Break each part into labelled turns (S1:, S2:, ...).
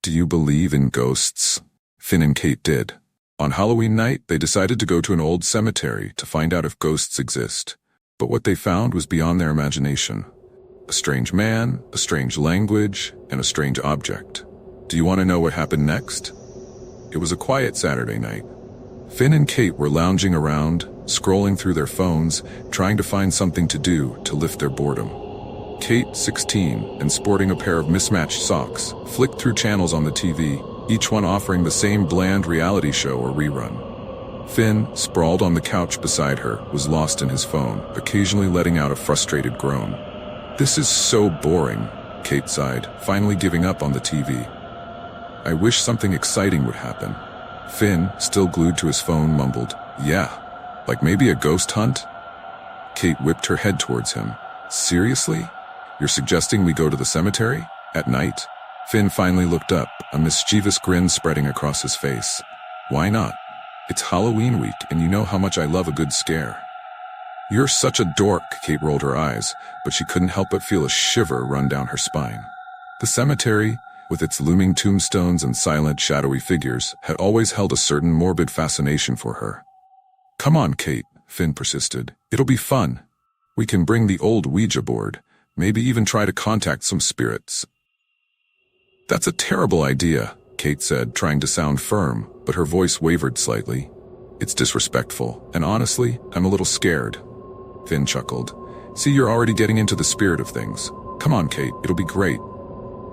S1: Do you believe in ghosts? Finn and Kate did. On Halloween night, they decided to go to an old cemetery to find out if ghosts exist. But what they found was beyond their imagination. A strange man, a strange language, and a strange object. Do you want to know what happened next? It was a quiet Saturday night. Finn and Kate were lounging around, scrolling through their phones, trying to find something to do to lift their boredom. Kate, 16, and sporting a pair of mismatched socks, flicked through channels on the TV, each one offering the same bland reality show or rerun. Finn, sprawled on the couch beside her, was lost in his phone, occasionally letting out a frustrated groan. "This is so boring," Kate sighed, finally giving up on the TV. "I wish something exciting would happen." Finn, still glued to his phone, mumbled, "Yeah, like maybe a ghost hunt?" Kate whipped her head towards him. "Seriously? You're suggesting we go to the cemetery? At night?" Finn finally looked up, a mischievous grin spreading across his face. "Why not? It's Halloween week, and you know how much I love a good scare." "You're such a dork," Kate rolled her eyes, but she couldn't help but feel a shiver run down her spine. The cemetery, with its looming tombstones and silent, shadowy figures, had always held a certain morbid fascination for her. "Come on, Kate," Finn persisted. "It'll be fun. We can bring the old Ouija board, maybe even try to contact some spirits." "That's a terrible idea," Kate said, trying to sound firm, but her voice wavered slightly. "It's disrespectful, and honestly, I'm a little scared." Finn chuckled. "See, you're already getting into the spirit of things. Come on, Kate, it'll be great."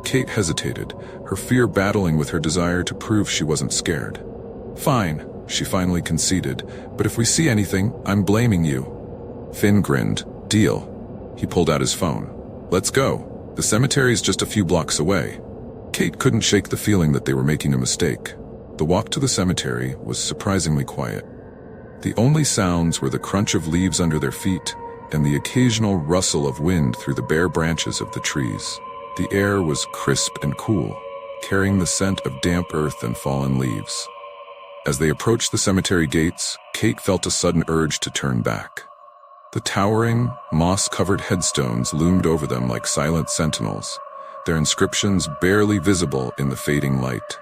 S1: Kate hesitated, her fear battling with her desire to prove she wasn't scared. "Fine," she finally conceded, "but if we see anything, I'm blaming you." Finn grinned. "Deal." He pulled out his phone. "Let's go. The cemetery's just a few blocks away." Kate couldn't shake the feeling that they were making a mistake. The walk to the cemetery was surprisingly quiet. The only sounds were the crunch of leaves under their feet and the occasional rustle of wind through the bare branches of the trees. The air was crisp and cool, carrying the scent of damp earth and fallen leaves. As they approached the cemetery gates, Kate felt a sudden urge to turn back. The towering, moss-covered headstones loomed over them like silent sentinels, their inscriptions barely visible in the fading light.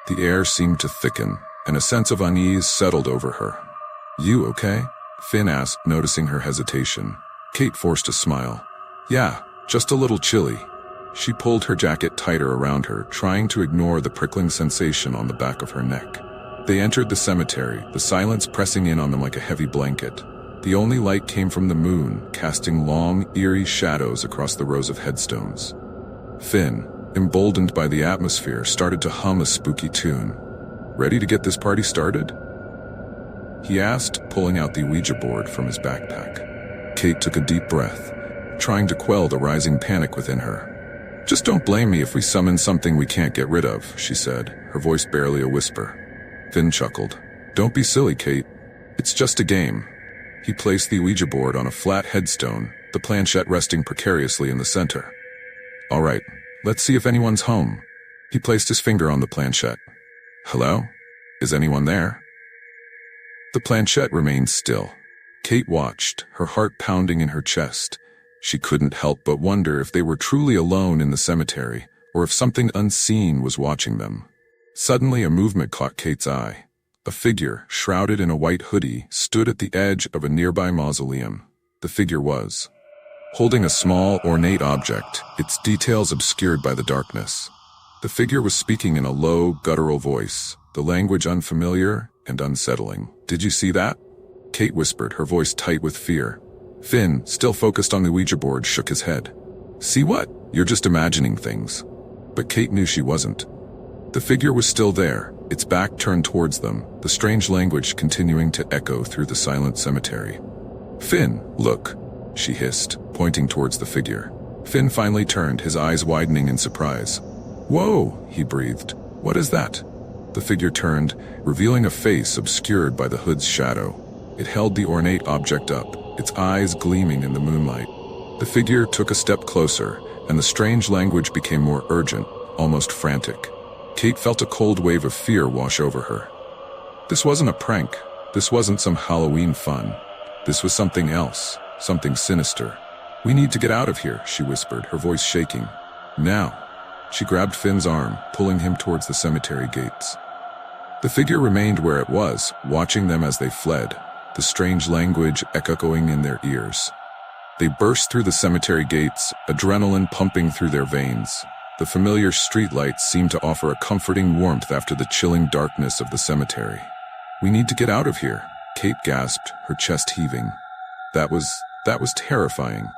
S1: The air seemed to thicken, and a sense of unease settled over her. "You okay?" Finn asked, noticing her hesitation. Kate forced a smile. "Yeah, just a little chilly." She pulled her jacket tighter around her, trying to ignore the prickling sensation on the back of her neck. They entered the cemetery, the silence pressing in on them like a heavy blanket. The only light came from the moon, casting long, eerie shadows across the rows of headstones. Finn, emboldened by the atmosphere, started to hum a spooky tune. "Ready to get this party started?" he asked, pulling out the Ouija board from his backpack. Kate took a deep breath, trying to quell the rising panic within her. "Just don't blame me if we summon something we can't get rid of," she said, her voice barely a whisper. Finn chuckled. "Don't be silly, Kate. It's just a game." He placed the Ouija board on a flat headstone, the planchette resting precariously in the center. "All right, let's see if anyone's home." He placed his finger on the planchette. "Hello? Is anyone there?" The planchette remained still. Kate watched, her heart pounding in her chest. She couldn't help but wonder if they were truly alone in the cemetery, or if something unseen was watching them. Suddenly, a movement caught Kate's eye. A figure, shrouded in a white hoodie, stood at the edge of a nearby mausoleum. The figure was holding a small, ornate object, its details obscured by the darkness. The figure was speaking in a low, guttural voice, the language unfamiliar and unsettling. "Did you see that?" Kate whispered, her voice tight with fear. Finn, still focused on the Ouija board, shook his head. "See what? You're just imagining things." But Kate knew she wasn't. The figure was still there, its back turned towards them, the strange language continuing to echo through the silent cemetery. "Finn, look," she hissed, pointing towards the figure. Finn finally turned, his eyes widening in surprise. "Whoa," he breathed. "What is that?" The figure turned, revealing a face obscured by the hood's shadow. It held the ornate object up, its eyes gleaming in the moonlight. The figure took a step closer, and the strange language became more urgent, almost frantic. Kate felt a cold wave of fear wash over her. This wasn't a prank. This wasn't some Halloween fun. This was something else, something sinister. "We need to get out of here," she whispered, her voice shaking. "Now." She grabbed Finn's arm, pulling him towards the cemetery gates. The figure remained where it was, watching them as they fled, the strange language echoing in their ears. They burst through the cemetery gates, adrenaline pumping through their veins. The familiar streetlights seemed to offer a comforting warmth after the chilling darkness of the cemetery. "We need to get out of here," Kate gasped, her chest heaving. That was terrifying.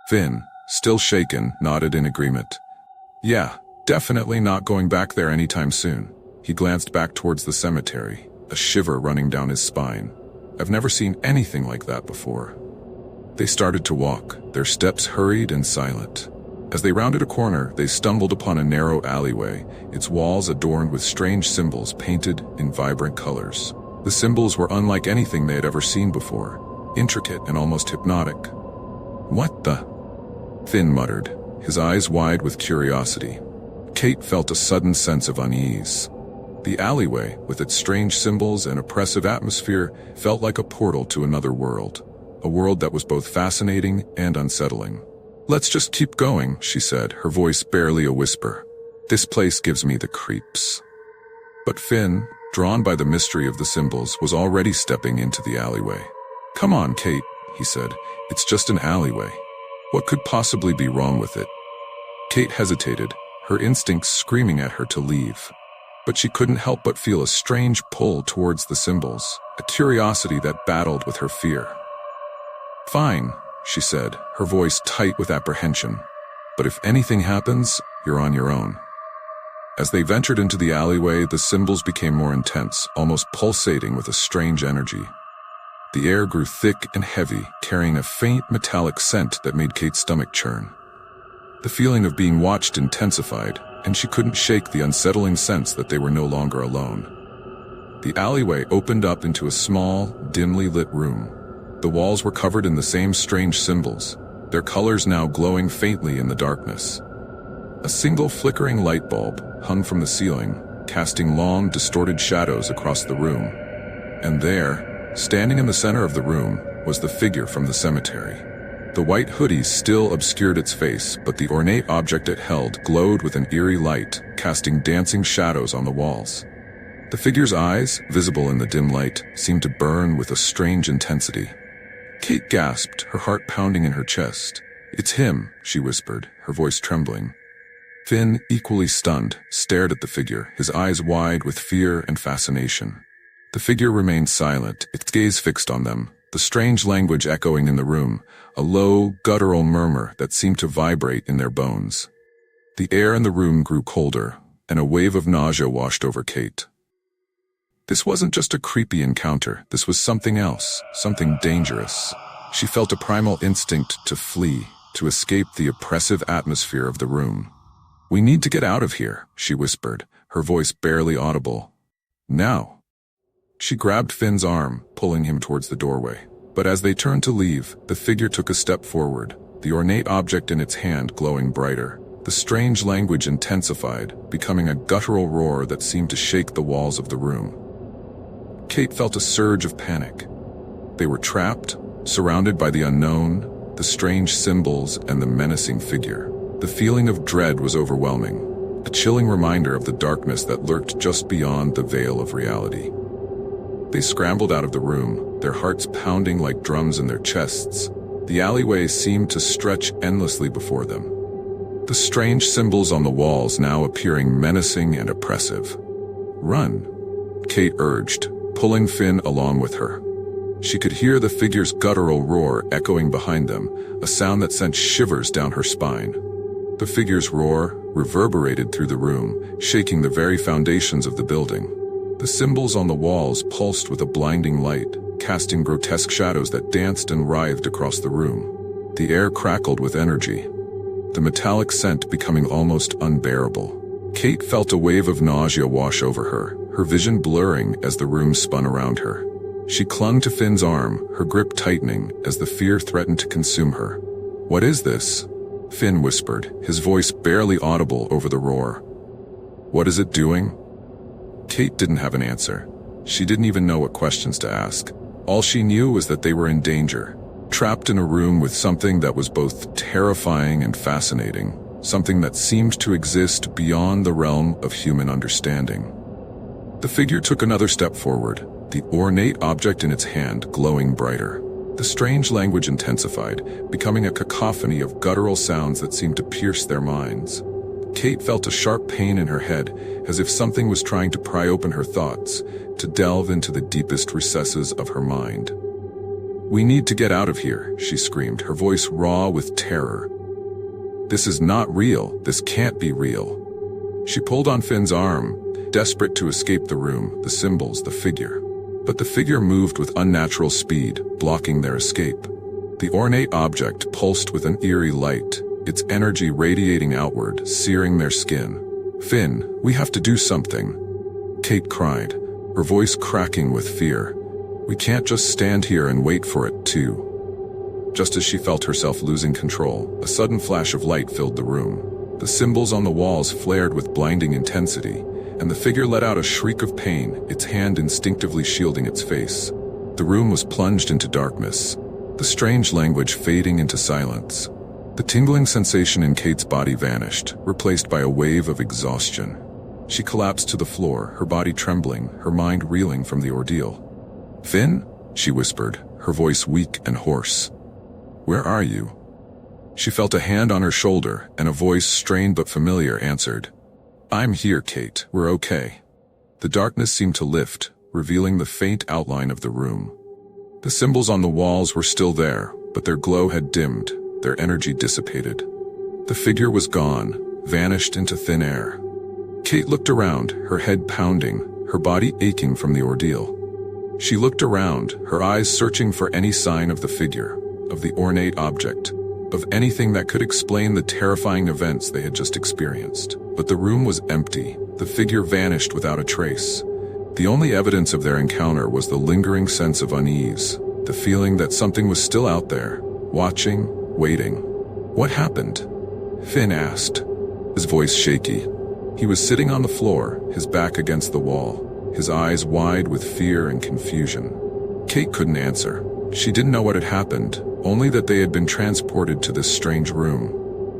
S1: Finn, still shaken, nodded in agreement. "Yeah, definitely not going back there anytime soon." He glanced back towards the cemetery, a shiver running down his spine. "I've never seen anything like that before." They started to walk, their steps hurried and silent. As they rounded a corner, they stumbled upon a narrow alleyway, its walls adorned with strange symbols painted in vibrant colors. The symbols were unlike anything they had ever seen before, intricate and almost hypnotic. "What the?" Finn muttered, his eyes wide with curiosity. Kate felt a sudden sense of unease. The alleyway, with its strange symbols and oppressive atmosphere, felt like a portal to another world, a world that was both fascinating and unsettling. "Let's just keep going," she said, her voice barely a whisper. "This place gives me the creeps." But Finn, drawn by the mystery of the symbols, was already stepping into the alleyway. "Come on, Kate," he said. "It's just an alleyway. What could possibly be wrong with it?" Kate hesitated, her instincts screaming at her to leave. But she couldn't help but feel a strange pull towards the symbols, a curiosity that battled with her fear. "Fine," she said, her voice tight with apprehension. "But if anything happens, you're on your own." As they ventured into the alleyway, the symbols became more intense, almost pulsating with a strange energy. The air grew thick and heavy, carrying a faint metallic scent that made Kate's stomach churn. The feeling of being watched intensified, and she couldn't shake the unsettling sense that they were no longer alone. The alleyway opened up into a small, dimly lit room. The walls were covered in the same strange symbols, their colors now glowing faintly in the darkness. A single flickering light bulb hung from the ceiling, casting long, distorted shadows across the room. And there, standing in the center of the room, was the figure from the cemetery. The white hoodie still obscured its face, but the ornate object it held glowed with an eerie light, casting dancing shadows on the walls. The figure's eyes, visible in the dim light, seemed to burn with a strange intensity. Kate gasped, her heart pounding in her chest. "It's him," she whispered, her voice trembling. Finn, equally stunned, stared at the figure, his eyes wide with fear and fascination. The figure remained silent, its gaze fixed on them, the strange language echoing in the room, a low, guttural murmur that seemed to vibrate in their bones. The air in the room grew colder, and a wave of nausea washed over Kate. This wasn't just a creepy encounter, this was something else, something dangerous. She felt a primal instinct to flee, to escape the oppressive atmosphere of the room. "We need to get out of here," she whispered, her voice barely audible. "Now." She grabbed Finn's arm, pulling him towards the doorway. But as they turned to leave, the figure took a step forward, the ornate object in its hand glowing brighter. The strange language intensified, becoming a guttural roar that seemed to shake the walls of the room. Kate felt a surge of panic. They were trapped, surrounded by the unknown, the strange symbols, and the menacing figure. The feeling of dread was overwhelming, a chilling reminder of the darkness that lurked just beyond the veil of reality. They scrambled out of the room, their hearts pounding like drums in their chests. The alleyway seemed to stretch endlessly before them, the strange symbols on the walls now appearing menacing and oppressive. "Run," Kate urged, pulling Finn along with her. She could hear the figure's guttural roar echoing behind them, a sound that sent shivers down her spine. The figure's roar reverberated through the room, shaking the very foundations of the building. The symbols on the walls pulsed with a blinding light, casting grotesque shadows that danced and writhed across the room. The air crackled with energy, the metallic scent becoming almost unbearable. Kate felt a wave of nausea wash over her, her vision blurring as the room spun around her. She clung to Finn's arm, her grip tightening as the fear threatened to consume her. "What is this?" Finn whispered, his voice barely audible over the roar. "What is it doing?" Kate didn't have an answer. She didn't even know what questions to ask. All she knew was that they were in danger, trapped in a room with something that was both terrifying and fascinating. something that seemed to exist beyond the realm of human understanding. The figure took another step forward, the ornate object in its hand glowing brighter. The strange language intensified, becoming a cacophony of guttural sounds that seemed to pierce their minds. Kate felt a sharp pain in her head, as if something was trying to pry open her thoughts, to delve into the deepest recesses of her mind. "We need to get out of here," she screamed, her voice raw with terror. "This is not real. This can't be real." She pulled on Finn's arm, desperate to escape the room, the symbols, the figure. But the figure moved with unnatural speed, blocking their escape. The ornate object pulsed with an eerie light, its energy radiating outward, searing their skin. "Finn, we have to do something," Kate cried, her voice cracking with fear. "We can't just stand here and wait for it to." Just as she felt herself losing control, a sudden flash of light filled the room. The symbols on the walls flared with blinding intensity, and the figure let out a shriek of pain, its hand instinctively shielding its face. The room was plunged into darkness, the strange language fading into silence. The tingling sensation in Kate's body vanished, replaced by a wave of exhaustion. She collapsed to the floor, her body trembling, her mind reeling from the ordeal. "Finn?" she whispered, her voice weak and hoarse. "Where are you?" She felt a hand on her shoulder, and a voice, strained but familiar, answered. "I'm here, Kate. We're okay." The darkness seemed to lift, revealing the faint outline of the room. The symbols on the walls were still there, but their glow had dimmed, their energy dissipated. The figure was gone, vanished into thin air. Kate looked around, her head pounding, her body aching from the ordeal. She looked around, her eyes searching for any sign of the figure, of the ornate object, of anything that could explain the terrifying events they had just experienced. But the room was empty, the figure vanished without a trace. The only evidence of their encounter was the lingering sense of unease, the feeling that something was still out there, watching, waiting. "What happened?" Finn asked, his voice shaky. He was sitting on the floor, his back against the wall, his eyes wide with fear and confusion. Kate couldn't answer. She didn't know what had happened, only that they had been transported to this strange room,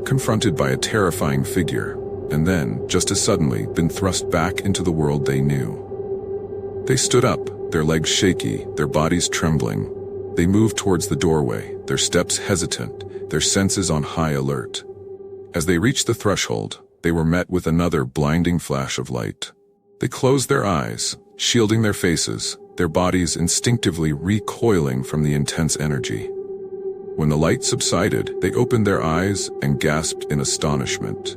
S1: confronted by a terrifying figure, and then, just as suddenly, been thrust back into the world they knew. They stood up, their legs shaky, their bodies trembling. They moved towards the doorway, their steps hesitant, their senses on high alert. As they reached the threshold, they were met with another blinding flash of light. They closed their eyes, shielding their faces, their bodies instinctively recoiling from the intense energy. When the light subsided, they opened their eyes and gasped in astonishment.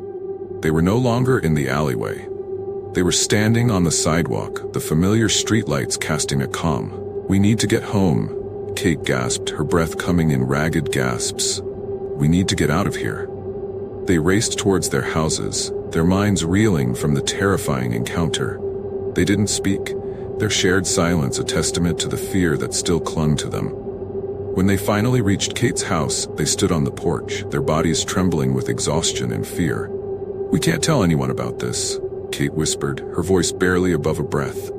S1: They were no longer in the alleyway. They were standing on the sidewalk, the familiar streetlights casting a calm. "We need to get home," Kate gasped, her breath coming in ragged gasps. "We need to get out of here." They raced towards their houses, their minds reeling from the terrifying encounter. They didn't speak, their shared silence a testament to the fear that still clung to them. When they finally reached Kate's house, they stood on the porch, their bodies trembling with exhaustion and fear. "We can't tell anyone about this," Kate whispered, her voice barely above a breath.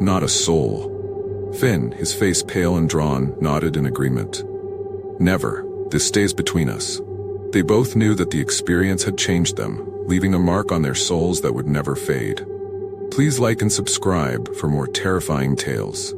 S1: "Not a soul." Finn, his face pale and drawn, nodded in agreement. "Never. This stays between us." They both knew that the experience had changed them, leaving a mark on their souls that would never fade. Please like and subscribe for more terrifying tales.